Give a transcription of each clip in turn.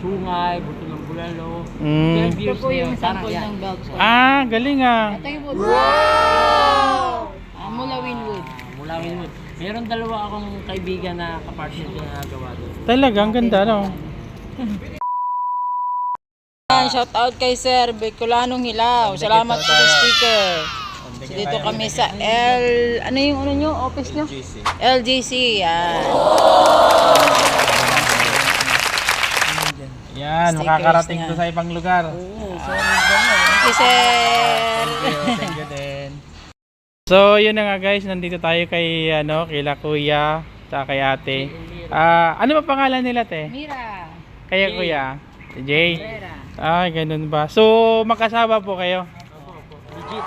sungay, buto ng bulalo. Mm. 12 years Ito po na yung yun. sample Parang ng belt ko. Galing ah. Ito yung wood. Wow! Mula Winwood. Mula Winwood. Meron dalawa akong kaibigan na kapartner ko na nagawa doon. Talagang ganda, no? Shout out kay Sir Bicolanong Hilaw. Salamat po sa sticker. So, dito kami sa ano yung ano nyo? Office nyo? LGC. Yan. Yan, Stickers makakarating niya. to sa ibang lugar. Thank you, Sir. Thank you din. So, yun na nga guys, nandito tayo kay kila kuya, sa kay ate. Ano ba pangalan nila, te? Mira. Kaya kuya? Si Jay. Herrera. Ganun ba? So, magkasama po kayo? Legit.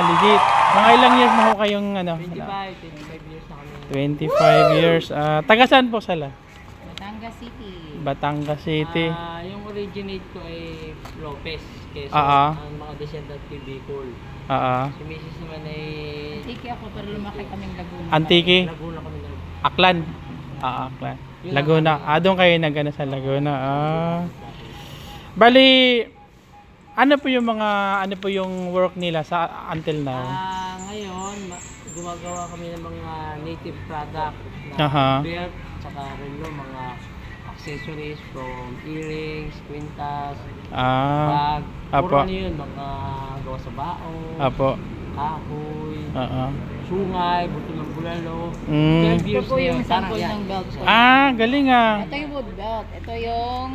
Legit. Mga ilang years na ho kayong 25 years na kami. 25 years. Taga saan po sala? Batangas City. Batangas City. Yung originate ko ay Lopez. Quezon. Ang mga descendant ko ay Bicol. Si Mrs. naman ay... Antiki ako pero lumaki kaming Laguna. Antiki? Laguna kami na. Aklan. Aklan. Laguna. Doon kayo nagana sa Laguna. Bali, ano po yung work nila sa until now? Ngayon, gumagawa kami ng mga native product na belt, saka relo, mga accessories from earrings, quintas, bag, puro ano yun, mga gawa sa baon, kahoy, sungay, buto ng bulalo. 12 Ito years po na yung yun. sample ng belt ko. Galing ah. Ito yung wood belt. Ito yung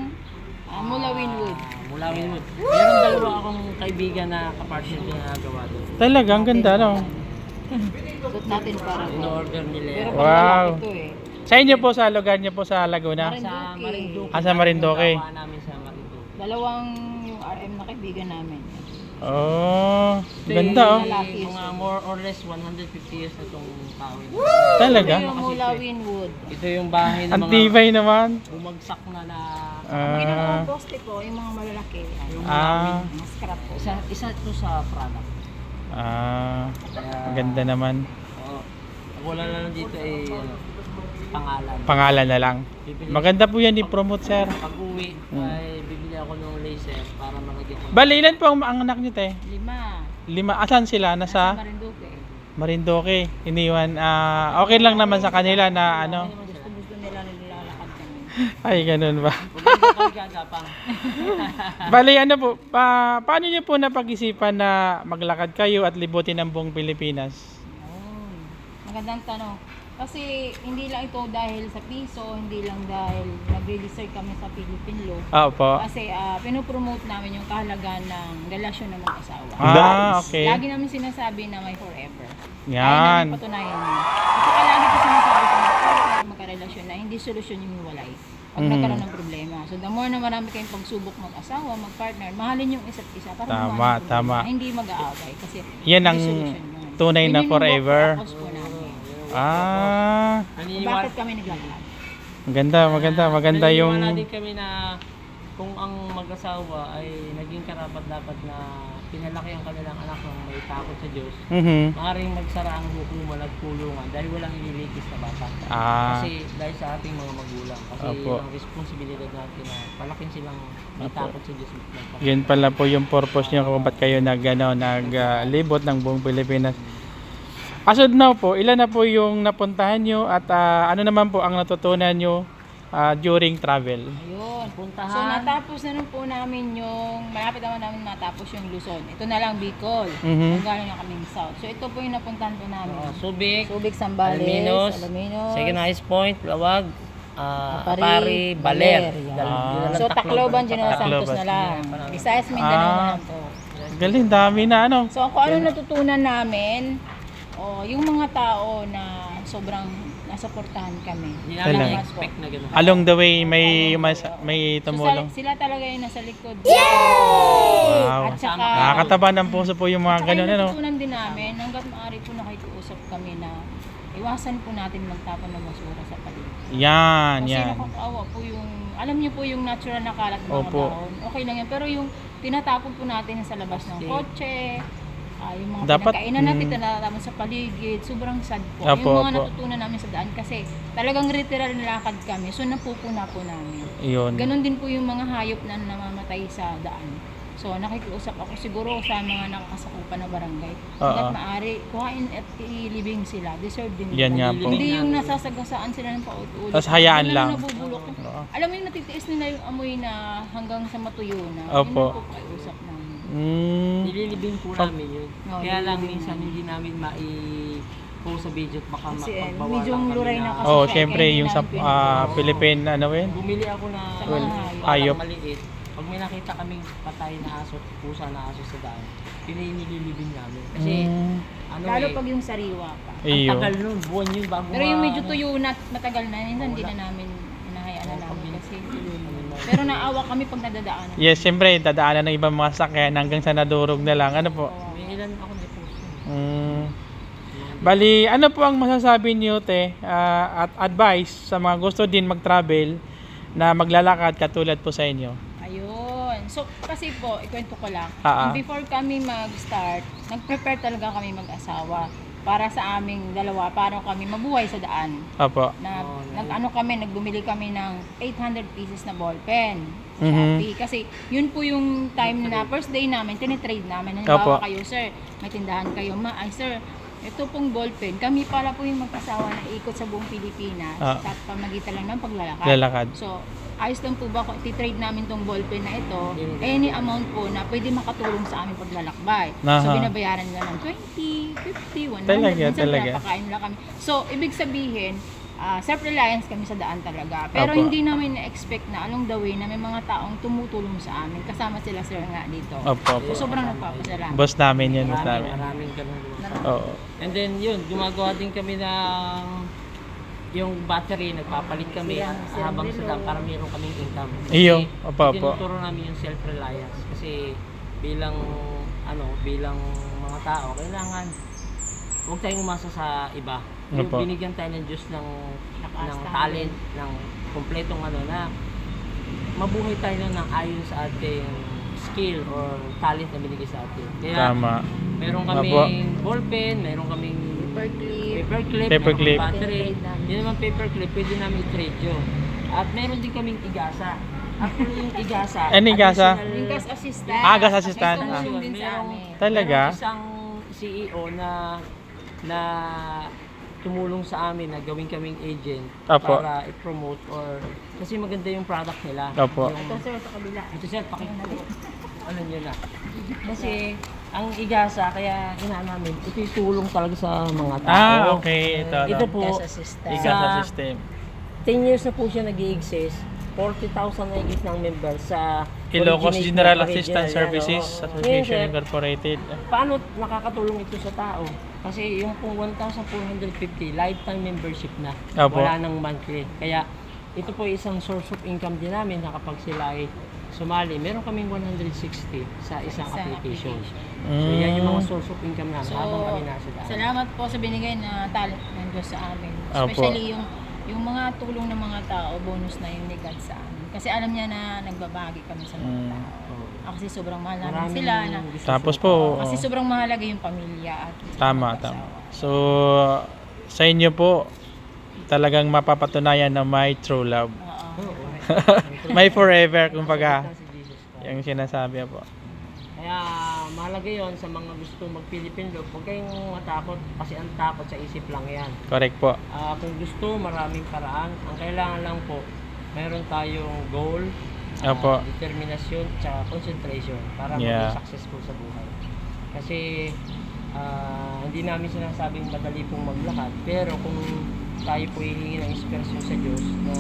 mula Winwood. Mula Winwood. Meron dalawa akong kaibigan na kapartner ko na nagawa doon. Talagang ganda, no? Suot natin para In-order nila. pero Wow. ito eh. Sa inyo po, sa lugar niyo po sa Laguna? Sa Marinduque. Sa Marinduque. Gawa namin sa Marinduque. Dalawang yung RM na kaibigan namin. Ganda oh. Mga more or less 150 years na itong tao. Talaga? Ito yung mula Winwood. Ito yung bahay ng Ang mga tibay naman. bumagsak na Ang ginagawang poste ko, yung mga malalaki. yung Mga scrap po. isa ito sa product. Ganda naman. Wala na lang dito ay pangalan. Pangalan na lang. Maganda po yan i-promote, sir. Pag uwi ay bibili ako ng laser para malagyan ko. Bali, ilan po ang anak niyo, te? 5. 5. Asan sila? Nasa Marinduque. Marinduque. Iniwan. Okay lang naman sa kanila na Gusto nila nilalakad kami. Ay, ganun ba? Huwag ko gagapang. Bali, po, paano niyo po napag-isipan na maglakad kayo at libutin ang buong Pilipinas? Magandang tanong. Kasi hindi lang ito dahil sa piso, hindi lang dahil nagre-research kami sa Philippine law. Opo. Kasi pinopromote namin yung kahalagaan ng relasyon ng mga asawa. Okay. Lagi namin sinasabi na may forever. Yan. Kaya namin patunayan yun. At saka lagi ko sinasabi sa mga magkarelasyon na hindi solusyon yung hiwalay pag nagkaroon ng problema. So the more na marami kayong pagsubok mag-asawa, mag-partner, mahalin yung isa't isa para Tama, mahalin yung tama. problema, hindi mag-aaway. Kasi Yan ang hindi solusyon yun. tunay na Yun yung forever. focus po namin. Naniniwala Bakit kami naglalakad? Maganda yung din kami na kung ang mag-asawa ay naging karapat dapat na pinalaki ang kanilang anak ng may takot sa Diyos, maaaring magsara ang hukuman at kulungan dahil walang ililigis na bata. Kasi dahil sa ating mga magulang. Kasi ang responsibilidad natin na palakin silang may takot sa Diyos. Yun pala po yung purpose niyo kung ba't kayo naglibot ng buong Pilipinas. As of now po, ilan na po yung napuntahan nyo at ano naman po ang natutunan nyo during travel? Ayun, puntahan. So natapos na nun po namin yung, malapit naman namin matapos yung Luzon. Ito na lang Bicol. Galing na kaming South. So ito po yung napuntahan po namin. Subic, Sambales, Alaminos, Second Highest Point, Lawag, Apari, Baler. So Tacloban, General Santos na lang. Visayas, Mindanao na lang po. Galing, dami na ano. So kung ano natutunan namin, yung mga tao na sobrang nasuportahan kami. Hindi namin expect na gano'n. Along the way, may tumulong. So, sila talaga yung nasa likod. Wow. At saka, Nakakataba ng puso po yung mga ganun, ano? natutunan din namin, hanggat maaari po nakikiusap kami na iwasan po natin magtapon ng basura sa paligid. Yan, Kasi yan. nakakaawa po yung, alam niyo po yung natural na kalat ng mga Opo. dahon. Okay lang yan. Pero yung tinatapon po natin sa labas ng kotse, yung mga Dapat, pinagkainan natin, tinatapon sa paligid, sobrang sad po. Opo, Yung mga opo. natutunan namin sa daan kasi talagang literal na lakad kami, so napupuna po namin. Yun. Ganon din po yung mga hayop na namamatay sa daan. So nakikiusap ako siguro sa mga nakakasakupan na barangay. Hanggat maaari, kuhain at ilibing sila. Deserve din Yan nga nila. po. Hindi yung nasasagasaan sila ng paulit-ulit. Tas hayaan Doon lang. Nabubulok. Oo. Alam mo yung natitiis nila yung amoy na hanggang sa matuyo na. Opo. Yun po kausap namin. Nililibing po namin yun. Oo, Kaya lang nililibing minsan hindi namin post sa video at baka Kasi, mapagbawalan medyong kami luray na kasi. Oh, siya, syempre kaya yung sa hindi namin Philippine ano yun? Bumili ako na Sa mga hayop. parang maliit. Pag may nakita kaming patay na aso, pusa na aso sa daan, nililibing namin. Kasi ano Lalo eh, pag yung sariwa pa. ang Iyo. tagal nun, buwan yun bago Pero yung medyo ano. tuyo na matagal na, minsan hindi na namin hinahayaan na namin kasi pero naawa kami pag nadadaanan. Yes, syempre dadaanan ng ibang mga sakyan hanggang sa nadurog na lang. Ano po? May ilan ako na post yun. Bali, ano po ang masasabi niyo, te, at advice sa mga gusto din mag-travel na maglalakad katulad po sa inyo? Ayun. So, kasi po, ikwento ko lang. Ah, ah. Before kami mag-start, nag-prepare talaga kami mag-asawa para sa aming dalawa, para kami mabuhay sa daan. Opo. Nagbumili kami ng 800 pieces na ballpen. Sa Mhm. Shopee. Kasi yun po yung time na first day namin, tinitrade namin. Opo. Halimbawa kayo, sir, may tindahan kayo. Ay, sir, ito pong ballpen, kami pala po yung mag-asawa na ikot sa buong Pilipinas Ah. sa pamagitan lang ng paglalakad. Lalakad. So, ayos lang po ba kung iti-trade namin tong ballpen na ito, any amount po na pwede makatulong sa aming paglalakbay. Aha. So, binabayaran nila ng 20, 50, 100, Talaga, minsan talaga. pinapakain nila kami. So, ibig sabihin, self-reliance kami sa daan talaga. Pero Opo. hindi namin na-expect na along the way na may mga taong tumutulong sa amin. Kasama sila sir nga dito. Opo, opo. So, sobrang nagpapasalamat. Boss namin yun, boss namin. Maraming ganun. Oo. And then yun, gumagawa din kami ng yung battery, nagpapalit kami habang sa daan para meron kaming income. Iyo, opo, opo. Tinuturo namin yung self-reliance kasi bilang bilang mga tao, kailangan huwag tayong umasa sa iba. Yung Opo. binigyan tayo ng Diyos ng Lakas, talent, ng kumpletong na mabuhay tayo ng ayon sa ating skill or talent na binigay sa atin. Kaya Tama. meron Opo. kaming ballpen, meron kaming paperclip, Paperclip. meron battery. Trade namin. Yun naman paperclip, pwede namin i-trade yun. At meron din kaming igasa. Actually yung igasa. Ano igasa? additional- Yung gas assistant. Gas assistant. May Ah. tumulong din sa amin. Talaga? Meron isang CEO na tumulong sa amin na gawin kaming agent Opo. para i-promote or kasi maganda yung product nila. Opo. Ito sir, sa kabila. Ito sir, ano nyo na. Kasi ang igasa, kaya namin, ito yung tulong talaga sa mga tao. Okay. Ito po, Gas assistant. Igasa sa system. 10 years na po siya nag-i-exist. 40,000 na higit ng member sa Ilocos originate General na Assistance original, Services ano. Association Ngayon, sir, Incorporated. paano nakakatulong ito sa tao? Kasi yung pong 1,450 lifetime membership na. Opo. Wala nang monthly. Kaya ito po isang source of income din namin na kapag sila ay sumali, meron kaming 160 sa isang application. So yan yung mga source of income namin So, habang kami nasa daan. salamat po sa binigay na talent ng Diyos sa amin. Opo. Especially yung mga tulong ng mga tao, bonus na yung ni God sa amin. Kasi alam niya na nagbabagi kami sa mga tao. Kasi sobrang mahal namin Maraming sila. Na, gusto Tapos sa- po, kasi sobrang mahalaga yung pamilya at tama, mag-asawa. tama. So, sa inyo po, talagang mapapatunayan na may true love. Oo. May forever, kumbaga. Si Jesus Christ. Yung sinasabi po. Kaya mahalaga yon sa mga gusto mag-Philippine Love. Huwag kayong matakot kasi ang takot sa isip lang yan. Correct po. Kung gusto, maraming paraan. Ang kailangan lang po, mayroon tayong goal, Opo. determinasyon, tsaka concentration para Yeah. maging successful sa buhay. Kasi hindi namin sinasabing madali pong maglakad, pero kung tayo po hihingi ng inspirasyon sa Diyos na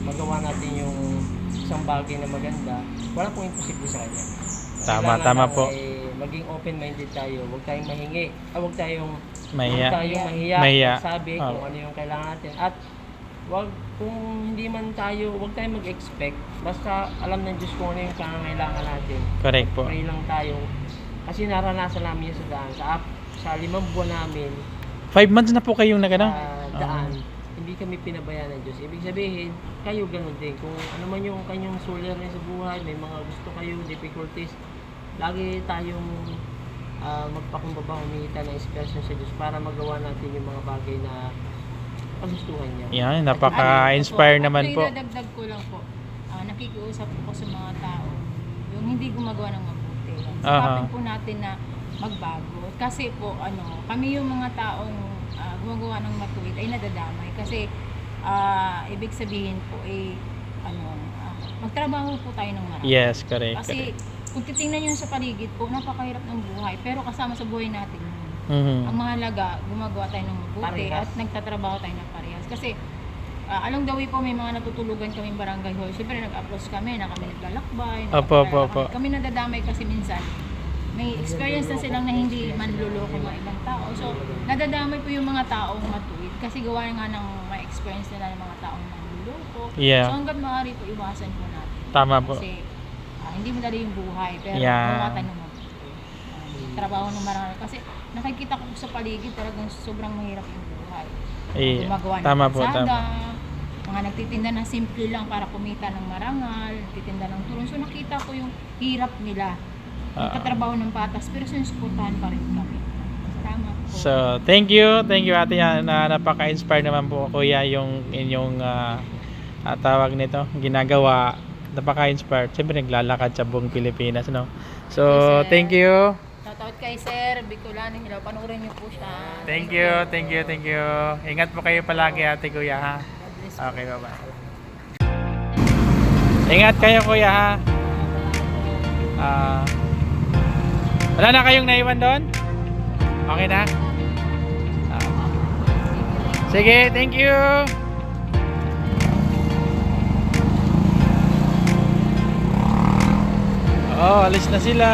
magawa natin yung isang bagay na maganda, wala pong imposible sa Kanya. Tama, Kailangan tama lang po. maging open-minded tayo, huwag tayong mahingi, huwag tayong Mahiya. mahiya, Mahiya. sabi Oh. kung ano yung kailangan natin. At wag kung hindi man tayo, wag tayong mag-expect. Basta alam ng Diyos kung ano yung kailangan natin. Correct po. Pray lang tayo. Kasi naranasan namin yun sa daan. Sa 5 buwan namin 5 months na po kayong nagano? sa daan, hindi kami pinabayaan ng Diyos. Ibig sabihin, kayo ganun din. Kung ano man yung kanyang suliranin sa buhay, may mga gusto kayo, difficulties, lagi tayong magpakumbaba, humihita ng inspirasyon sa Diyos para magawa natin yung mga bagay na kagustuhan niya. Yan, napaka-inspire naman po. Idadagdag ko lang po, nakikiusap po sa mga tao, yung hindi gumagawa ng mabuti. Sakapin po natin na magbago. Kasi po, kami yung mga taong gumagawa ng matuwid ay nadadamay. Kasi, ibig sabihin po, magtrabaho po tayo ng marami. Yes, correct. Kasi, kung titingnan nyo sa paligid po, napakahirap ng buhay. Pero kasama sa buhay natin yun. Ang mahalaga, gumagawa tayo ng mabuti Parehas. at nagtatrabaho tayo ng parehas. Kasi, along the way po, may mga natutulugan kaming barangay hall. Siyempre, nag-approach kami na kami naglalakbay. Opo. Kami nadadamay kasi minsan. May experience na silang na hindi manluloko mga ibang tao. So, nadadamay po yung mga taong matuwid. Kasi gawa nga ng may experience nila ng mga taong manluloko. Yeah. So, hanggang maaari po, iwasan po natin. Tama po. Kasi, hindi madali yung buhay. Pero, Yeah. gawa tayo ng mabuti. Trabaho ng marami. Kasi, nakikita ko sa paligid talagang sobrang mahirap yung buhay. Gumagawa ng Tama po, kalsada, tama. mga nagtitinda ng simple lang para kumita ng marangal, nagtitinda ng tulong. So nakita ko yung hirap nila. Nagtatrabaho ng patas pero sinusuportahan pa rin kami. Salamat po. So, thank you ate, na napaka-inspire naman po kuya yung inyong tawag nito, ginagawa. Napaka-inspire. Siyempre naglalakad sa buong Pilipinas, no? So, Yes, sir. thank you. Shoutout kay Sir Bicolano, panoorin niyo po siya. Thank you. Ingat po kayo palagi ate kuya ha. God bless po. Okay, bye-bye. Ingat kayo kuya ha. Wala na kayong naiwan doon? Okay na? Sige, thank you. Oh, alis na sila.